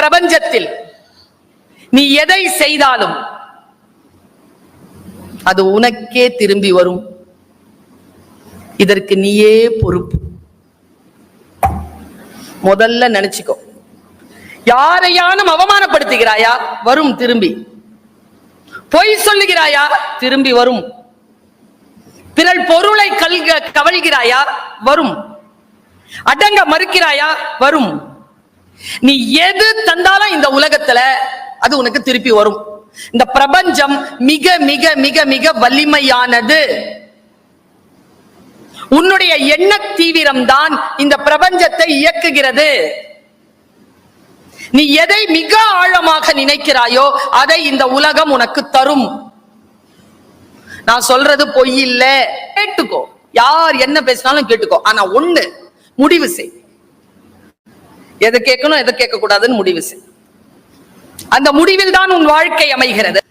பிரபஞ்சத்தில் நீ எதை செய்தாலும் அது உனக்கே திரும்பி வரும். இதற்கு நீயே பொறுப்பு. முதல்ல நினைச்சுக்கோ. யாரையானும் அவமானப்படுத்துகிறாயா? வரும் திரும்பி. பொய் சொல்லுகிறாயா? திரும்பி வரும். பிறர் பொருளை கவழ்கிறாயா? வரும். அடங்க மறுக்கிறாயா? வரும். நீ எது தந்தாலும் இந்த உலகத்துல அது உனக்கு திருப்பி வரும். இந்த பிரபஞ்சம் மிக மிக மிக மிக வலிமையானது. உன்னுடைய எண்ண தீவிரம் தான் இந்த பிரபஞ்சத்தை இயக்குகிறது. நீ எதை மிக ஆழமாக நினைக்கிறாயோ அதை இந்த உலகம் உனக்கு தரும். நான் சொல்றது பொய் இல்ல, கேட்டுக்கோ. யார் என்ன பேசினாலும் கேட்டுக்கோ. ஆனா ஒண்ணு முடிவு செய். எதை கேட்கணும் எதை கேட்க கூடாதுன்னு முடிவு செய். அந்த முடிவில் தான் உன் வாழ்க்கை அமைகிறது.